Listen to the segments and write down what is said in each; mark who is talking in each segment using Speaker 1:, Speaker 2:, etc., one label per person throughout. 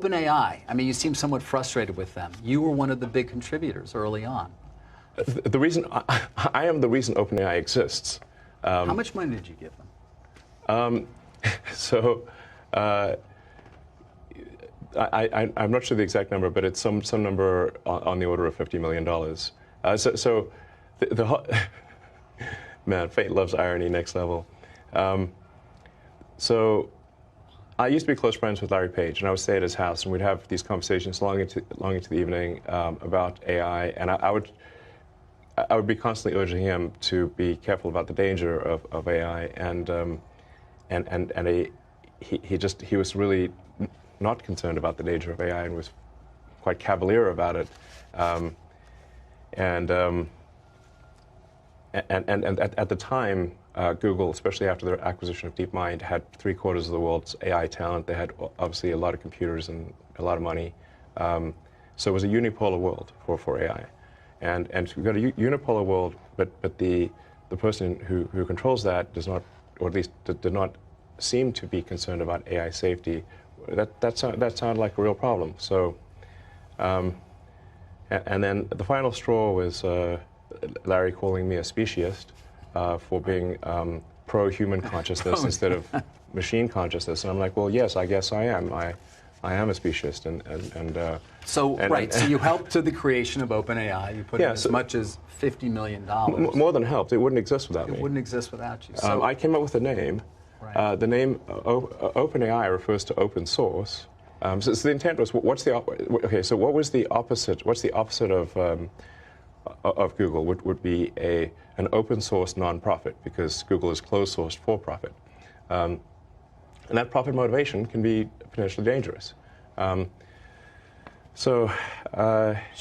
Speaker 1: OpenAI, I mean, you seem somewhat frustrated with them. You were one of the big contributors early on.
Speaker 2: The reason I am the reason OpenAI exists.
Speaker 1: How much money did you give them?
Speaker 2: I'm not sure the exact number, but it's some number on the order of $50 million. Man, fate loves irony, next level. So I used to be close friends with Larry Page, and I would stay at his house, and we'd have these conversations long into the evening about AI, and I would be constantly urging him to be careful about the danger of AI, he was really not concerned about the danger of AI and was quite cavalier about it, and at the time, Google, especially after their acquisition of DeepMind, had 3/4 of the world's AI talent. They had obviously a lot of computers and a lot of money, so it was a unipolar world for AI. And we've got a unipolar world, but the person who controls that does not, or at least did not seem to be concerned about AI safety. That sounded like a real problem. So, and then the final straw was Larry calling me a speciesist for being pro-human consciousness instead of machine consciousness. And I'm like, well, yes, I guess I am. I am a speciesist,
Speaker 1: So you helped to the creation of OpenAI. You put in as much as $50 million.
Speaker 2: More than helped. It wouldn't exist without me.
Speaker 1: It wouldn't exist without you.
Speaker 2: So I came up with a name.
Speaker 1: Right.
Speaker 2: The name OpenAI refers to open source. So the intent was, so what was the opposite? What's the opposite of Google? Would be an open source nonprofit, because Google is closed source for profit. And that profit motivation can be potentially dangerous.
Speaker 1: Should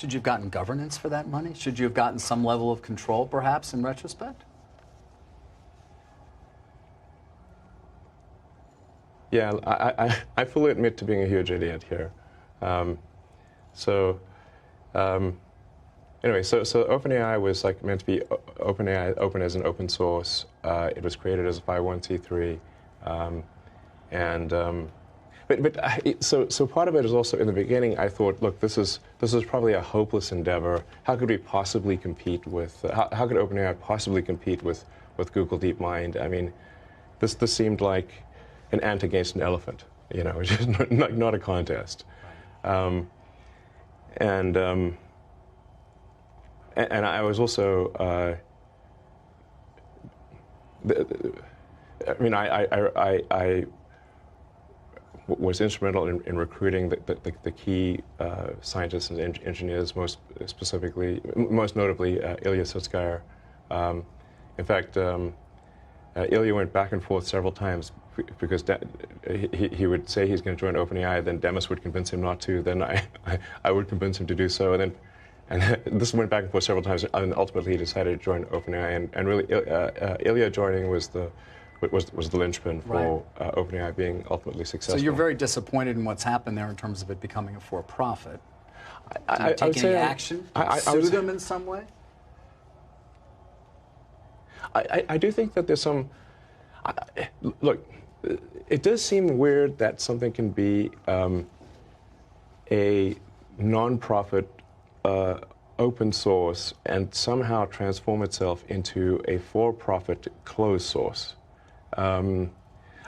Speaker 1: you have gotten governance for that money? Should you have gotten some level of control, perhaps, in retrospect?
Speaker 2: Yeah, I fully admit to being a huge idiot here. Anyway, so OpenAI was meant to be open as an open source. It was created as a 501c3. So part of it is also, in the beginning, I thought, look, this is probably a hopeless endeavor. How could we possibly compete with? How could OpenAI possibly compete with Google DeepMind? I mean, this seemed like an ant against an elephant. It's just not a contest. And I was also. I was instrumental in recruiting the key scientists and engineers, most notably Ilya Sutskever. In fact, Ilya went back and forth several times because he would say he's going to join OpenAI, then Demis would convince him not to, then I would convince him to do so, and this went back and forth several times, and ultimately he decided to join OpenAI, and really Ilya joining was the linchpin for OpenAI being ultimately successful.
Speaker 1: So you're very disappointed in what's happened there in terms of it becoming a for-profit. Did you take any action? Sue them in some way?
Speaker 2: I do think that there's some. Look, it does seem weird that something can be a non-profit, open source, and somehow transform itself into a for-profit closed source. I mean,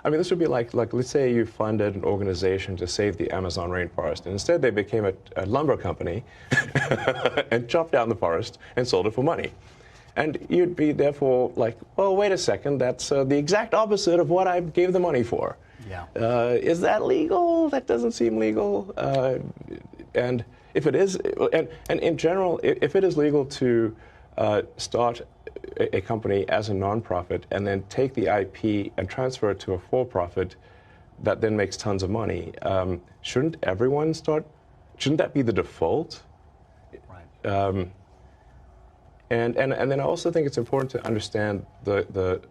Speaker 2: this would be like let's say you funded an organization to save the Amazon rainforest, and instead they became a lumber company and chopped down the forest and sold it for money. And you'd be therefore like, well, wait a second, that's the exact opposite of what I gave the money for.
Speaker 1: Yeah.
Speaker 2: Is that legal? That doesn't seem legal. And if it is, and in general, if it is legal to start a company as a nonprofit and then take the IP and transfer it to a for-profit that then makes tons of money, shouldn't everyone start? Shouldn't that be the default?
Speaker 1: Right.
Speaker 2: And then I also think it's important to understand the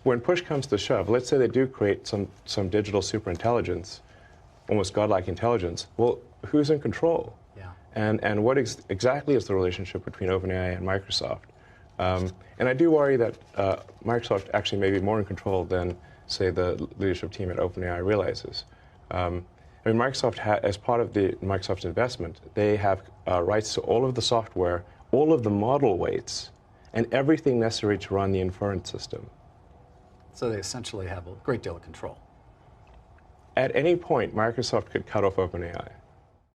Speaker 2: when push comes to shove, let's say they do create some digital superintelligence, almost godlike intelligence. Well, who's in control?
Speaker 1: Yeah.
Speaker 2: And what exactly is the relationship between OpenAI and Microsoft? And I do worry that Microsoft actually may be more in control than, say, the leadership team at OpenAI realizes. I mean, Microsoft, as part of Microsoft's investment, they have rights to all of the software, all of the model weights, and everything necessary to run the inference system.
Speaker 1: So they essentially have a great deal of control.
Speaker 2: At any point, Microsoft could cut off OpenAI.